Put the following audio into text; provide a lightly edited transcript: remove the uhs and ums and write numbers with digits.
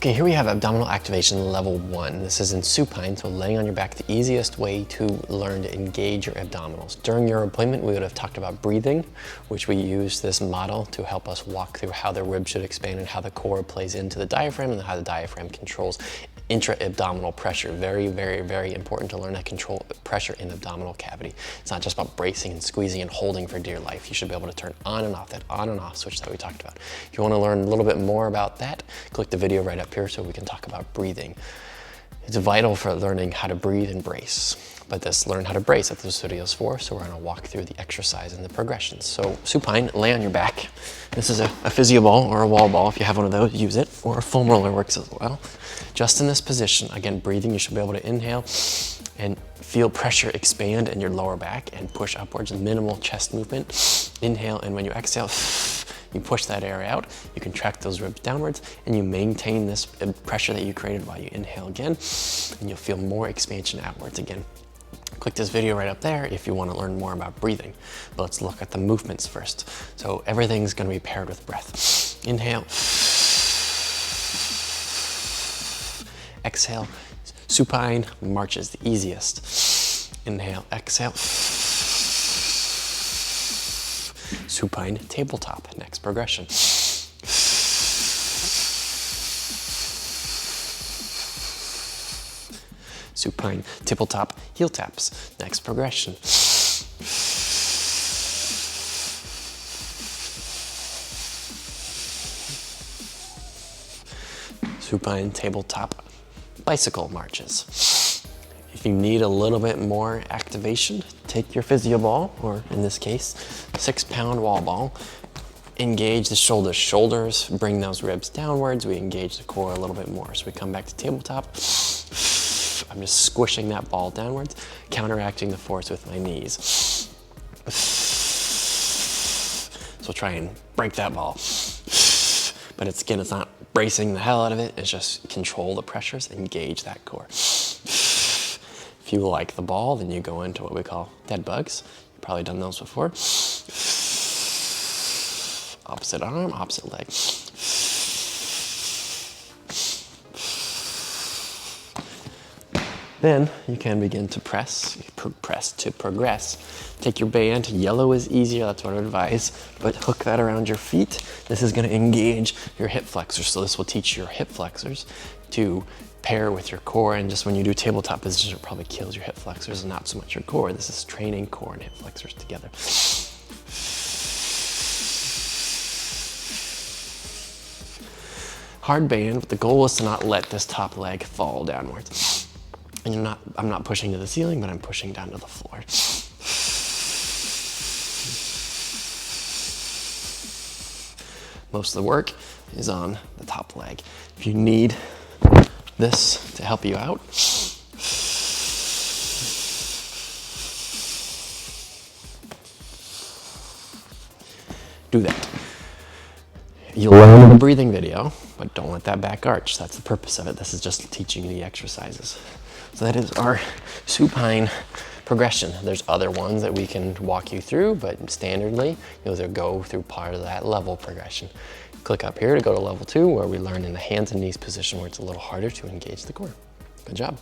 Okay, here we have abdominal activation level 1. This is in supine, so laying on your back, the easiest way to learn to engage your abdominals. During your appointment, we would have talked about breathing, which we use this model to help us walk through how the ribs should expand and how the core plays into the diaphragm and how the diaphragm controls intra-abdominal pressure. Very, very, very important to learn how to control pressure in the abdominal cavity. It's not just about bracing and squeezing and holding for dear life. You should be able to turn on and off, that on and off switch that we talked about. If you want to learn a little bit more about that, click the video right up here so we can talk about breathing. It's vital for learning how to breathe and brace. But this learn how to brace, that's what this video is for, so we're gonna walk through the exercise and the progressions. So supine, lay on your back. This is a physio ball or a wall ball. If you have one of those, use it, or a foam roller works as well. Just in this position, again, breathing, you should be able to inhale and feel pressure expand in your lower back and push upwards, minimal chest movement. Inhale, and when you exhale, you push that air out, you contract those ribs downwards, and you maintain this pressure that you created while you inhale again, and you'll feel more expansion outwards again. Click this video right up there if you want to learn more about breathing. But let's look at the movements first. So everything's going to be paired with breath. Inhale. Exhale. Supine marches, the easiest. Inhale, exhale. Supine tabletop, next progression. Supine tabletop heel taps, next progression. Supine tabletop bicycle marches. If you need a little bit more activation, take your physio ball, or in this case, 6-pound wall ball. Engage the shoulders. Shoulders, bring those ribs downwards. We engage the core a little bit more. So we come back to tabletop. I'm just squishing that ball downwards, counteracting the force with my knees. So try and break that ball. But it's not bracing the hell out of it, it's just control the pressures, engage that core. If you like the ball, then you go into what we call dead bugs. You've probably done those before. Opposite arm, opposite leg. Then you can begin to press to progress. Take your band, yellow is easier, that's what I advise, but hook that around your feet. This is gonna engage your hip flexors. So this will teach your hip flexors to pair with your core, and just when you do tabletop position, it probably kills your hip flexors and not so much your core. This is training core and hip flexors together. Hard band, but the goal is to not let this top leg fall downwards. And I'm not pushing to the ceiling, but I'm pushing down to the floor. Most of the work is on the top leg. If you need this to help you out, do that. You'll learn the breathing video, but don't let that back arch. That's the purpose of it. This is just teaching the exercises. So that is our supine progression. There's other ones that we can walk you through, but standardly, you'll go through part of that level progression. Click up here to go to level 2, where we learn in the hands and knees position, where it's a little harder to engage the core. Good job.